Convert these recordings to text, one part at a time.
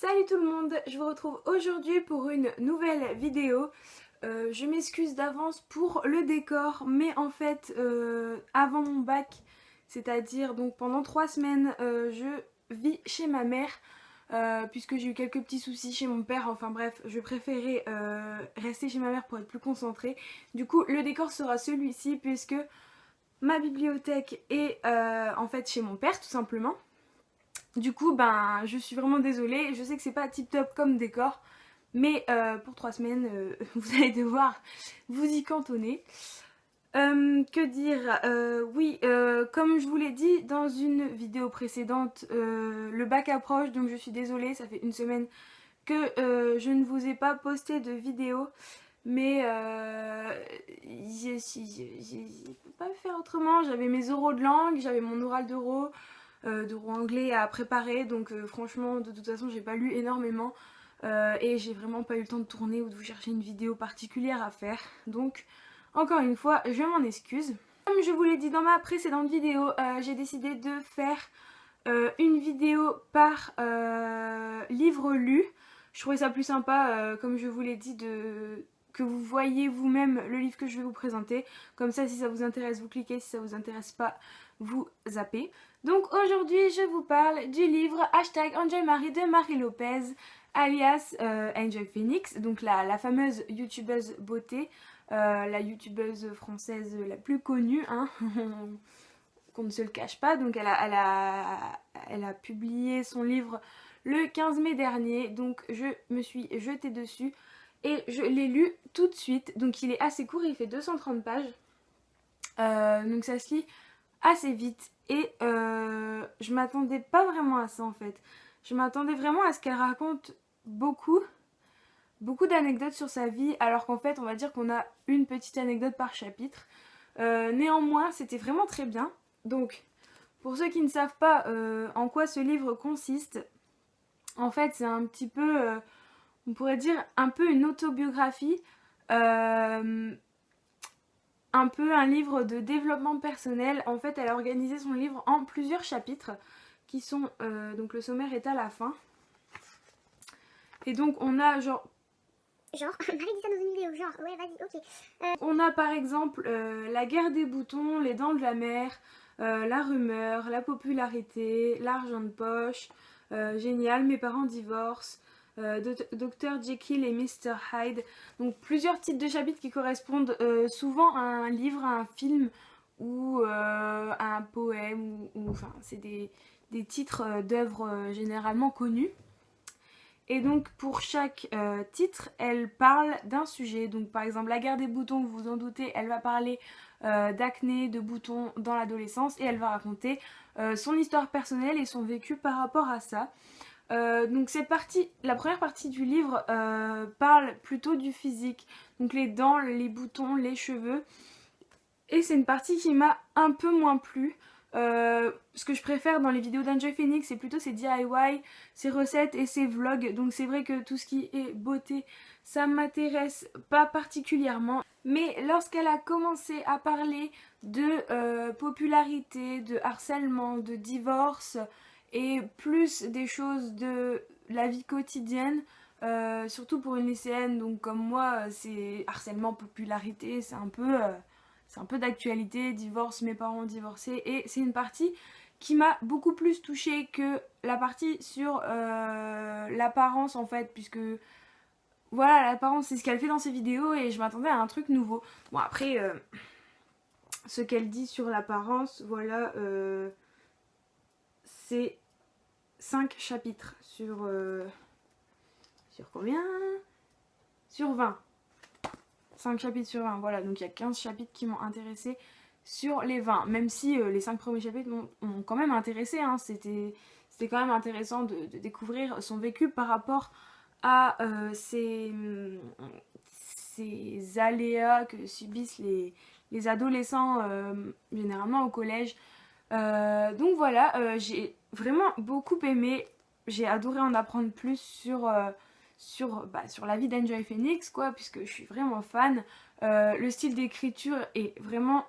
Salut tout le monde, je vous retrouve aujourd'hui pour une nouvelle vidéo. Je m'excuse d'avance pour le décor, mais en fait avant mon bac, c'est-à-dire donc pendant 3 semaines, je vis chez ma mère. Puisque j'ai eu quelques petits soucis chez mon père, enfin bref, je préférais rester chez ma mère pour être plus concentrée. Du coup le décor sera celui-ci puisque ma bibliothèque est en fait chez mon père tout simplement. Du coup, ben, je suis vraiment désolée. Je sais que c'est pas tip top comme décor, mais pour 3 semaines, vous allez devoir vous y cantonner. Que dire Oui, comme je vous l'ai dit dans une vidéo précédente, le bac approche, donc je suis désolée. Ça fait une semaine que je ne vous ai pas posté de vidéo, mais je peux pas faire autrement. J'avais mes oraux de langue, j'avais mon oral d'euro anglais à préparer, donc franchement de toute façon j'ai pas lu énormément et j'ai vraiment pas eu le temps de tourner ou de vous chercher une vidéo particulière à faire, donc encore une fois je m'en excuse. Comme je vous l'ai dit dans ma précédente vidéo, j'ai décidé de faire une vidéo par livre lu. Je trouvais ça plus sympa, comme je vous l'ai dit, que vous voyez vous-même le livre que je vais vous présenter. Comme ça, si ça vous intéresse, vous cliquez. Si ça vous intéresse pas, vous zappez. Donc aujourd'hui, je vous parle du livre Enjoy Marie de Marie Lopez, alias Enjoy Phoenix, donc la fameuse youtubeuse beauté, la youtubeuse française la plus connue, hein. Qu'on ne se le cache pas. Donc elle a publié son livre le 15 mai dernier, donc je me suis jetée dessus et je l'ai lu tout de suite. Donc il est assez court, il fait 230 pages, donc ça se lit assez vite et je m'attendais pas vraiment à ça en fait. Je m'attendais vraiment à ce qu'elle raconte beaucoup d'anecdotes sur sa vie, alors qu'en fait on va dire qu'on a une petite anecdote par chapitre. Néanmoins c'était vraiment très bien. Donc pour ceux qui ne savent pas en quoi ce livre consiste, en fait c'est un petit peu, on pourrait dire un peu une autobiographie, un peu un livre de développement personnel. En fait elle a organisé son livre en plusieurs chapitres qui sont, donc le sommaire est à la fin. Et donc on a genre, Marie dit ça dans une vidéo, genre, ouais vas-y, ok. On a par exemple la guerre des boutons, les dents de la mer, la rumeur, la popularité, l'argent de poche, génial, mes parents divorcent, Dr Jekyll et Mr Hyde. Donc plusieurs titres de chapitres qui correspondent souvent à un livre, à un film ou à un poème, enfin c'est des titres d'œuvres généralement connus. Et donc pour chaque titre, elle parle d'un sujet. Donc par exemple la guerre des boutons, vous vous en doutez, elle va parler d'acné, de boutons dans l'adolescence et elle va raconter son histoire personnelle et son vécu par rapport à ça. Donc cette partie, la première partie du livre parle plutôt du physique, donc les dents, les boutons, les cheveux. Et c'est une partie qui m'a un peu moins plu. Ce que je préfère dans les vidéos d'Enjoy Phoenix, c'est plutôt ses DIY, ses recettes et ses vlogs. Donc c'est vrai que tout ce qui est beauté, ça m'intéresse pas particulièrement. Mais lorsqu'elle a commencé à parler de popularité, de harcèlement, de divorce et plus des choses de la vie quotidienne, surtout pour une lycéenne, donc comme moi, c'est harcèlement, popularité, c'est un peu d'actualité, divorce, mes parents ont divorcé, et c'est une partie qui m'a beaucoup plus touchée que la partie sur l'apparence en fait, puisque voilà, l'apparence c'est ce qu'elle fait dans ses vidéos et je m'attendais à un truc nouveau. Bon après, ce qu'elle dit sur l'apparence, voilà, c'est 5 chapitres sur combien? Sur 20. 5 chapitres sur 20, voilà, donc il y a 15 chapitres qui m'ont intéressé sur les 20, même si les 5 premiers chapitres m'ont quand même intéressé, hein. C'était quand même intéressant de découvrir son vécu par rapport à ces aléas que subissent les adolescents généralement au collège. Donc voilà, j'ai vraiment beaucoup aimé, j'ai adoré en apprendre plus sur la vie d'Enjoy Phoenix, quoi, puisque je suis vraiment fan. Le style d'écriture est vraiment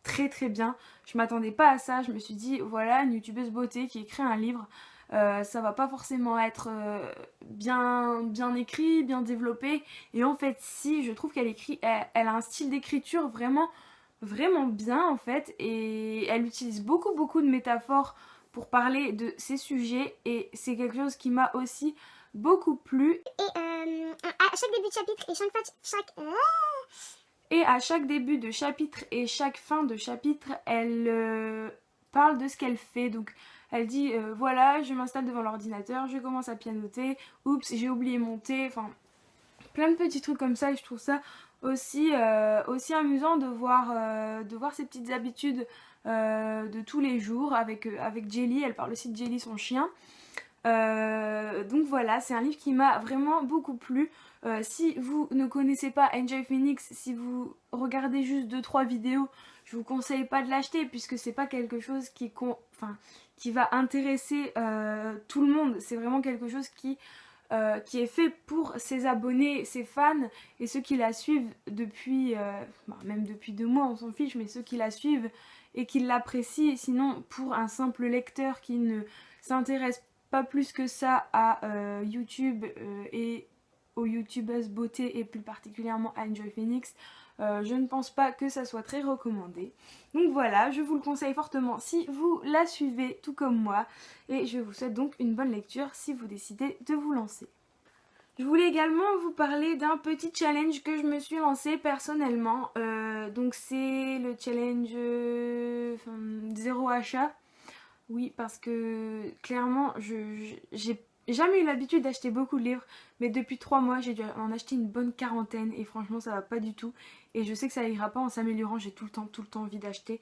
très très bien. Je m'attendais pas à ça. Je me suis dit, voilà, une youtubeuse beauté qui écrit un livre. ça va pas forcément être bien écrit, bien développé. Et en fait si, je trouve qu'elle elle a un style d'écriture vraiment bien en fait, et elle utilise beaucoup de métaphores pour parler de ces sujets, et c'est quelque chose qui m'a aussi beaucoup plu. À chaque début de chapitre et à chaque début de chapitre et chaque fin de chapitre, elle parle de ce qu'elle fait. Donc elle dit voilà, je m'installe devant l'ordinateur, je commence à pianoter, oups, j'ai oublié mon thé, enfin plein de petits trucs comme ça, et je trouve ça aussi amusant de voir ces petites habitudes de tous les jours avec Jelly. Elle parle aussi de Jelly, son chien. Donc voilà, c'est un livre qui m'a vraiment beaucoup plu. Si vous ne connaissez pas Enjoy Phoenix, si vous regardez juste 2-3 vidéos, je vous conseille pas de l'acheter puisque c'est pas quelque chose qui va intéresser tout le monde. C'est vraiment quelque chose qui est fait pour ses abonnés, ses fans et ceux qui la suivent depuis, même depuis 2 mois, on s'en fiche, mais ceux qui la suivent et qui l'apprécient. Sinon, pour un simple lecteur qui ne s'intéresse pas plus que ça à YouTube et aux youtubeuses beauté, et plus particulièrement à Enjoy Phoenix, je ne pense pas que ça soit très recommandé. Donc voilà, je vous le conseille fortement si vous la suivez tout comme moi, et je vous souhaite donc une bonne lecture si vous décidez de vous lancer. Je voulais également vous parler d'un petit challenge que je me suis lancé personnellement. Donc c'est le challenge 0 achat. Oui, parce que clairement, j'ai jamais eu l'habitude d'acheter beaucoup de livres, mais depuis 3 mois, j'ai dû en acheter une bonne quarantaine, et franchement, ça va pas du tout. Et je sais que ça ira pas en s'améliorant, j'ai tout le temps envie d'acheter.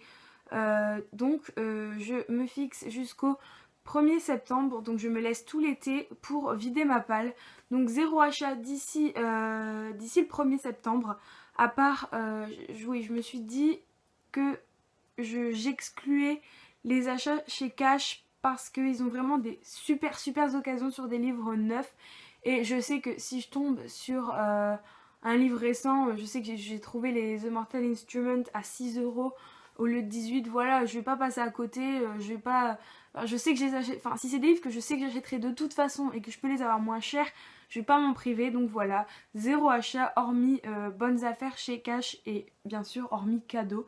Donc, je me fixe jusqu'au 1er septembre, donc je me laisse tout l'été pour vider ma palle. Donc 0 achat d'ici le 1er septembre. À part, oui, je me suis dit que j'excluais les achats chez Cash parce qu'ils ont vraiment des super occasions sur des livres neufs, et je sais que si je tombe sur un livre récent, je sais que j'ai trouvé les The Mortal Instruments à 6 € au lieu de 18, voilà, je vais pas passer à côté, je sais que je les achète, enfin si c'est des livres que je sais que j'achèterai de toute façon et que je peux les avoir moins cher, je vais pas m'en priver. Donc voilà, 0 achat hormis bonnes affaires chez Cash, et bien sûr hormis cadeaux.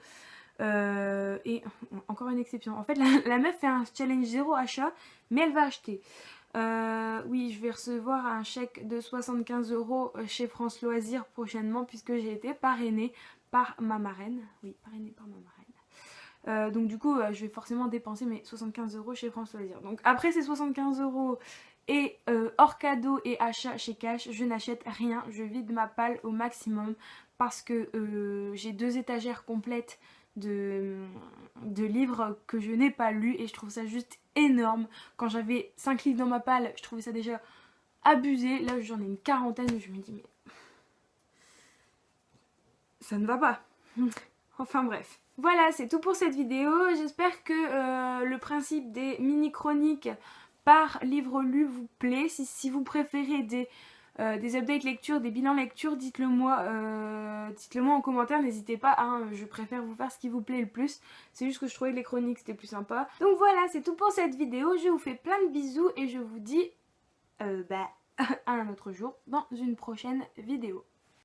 Et encore une exception, en fait la meuf fait un challenge 0 achat, mais elle va acheter. Oui, je vais recevoir un chèque de 75 € chez France Loisirs prochainement, puisque j'ai été parrainée par ma marraine. Oui, parrainée par ma marraine. Donc du coup je vais forcément dépenser mes 75 € chez France Loisirs. Donc après ces 75 € et hors cadeau et achat chez Cash, je n'achète rien, je vide ma palle au maximum, parce que j'ai 2 étagères complètes de livres que je n'ai pas lus, et je trouve ça juste énorme. Quand j'avais 5 livres dans ma palle, je trouvais ça déjà abusé. Là j'en ai une quarantaine, et je me dis mais ça ne va pas. Enfin bref. Voilà, c'est tout pour cette vidéo. J'espère que le principe des mini chroniques par livre lu vous plaît. Si vous préférez des updates lecture, des bilans lecture, dites-le moi en commentaire, n'hésitez pas, hein, je préfère vous faire ce qui vous plaît le plus. C'est juste que je trouvais que les chroniques c'était plus sympa. Donc voilà, c'est tout pour cette vidéo. Je vous fais plein de bisous et je vous dis à un autre jour dans une prochaine vidéo.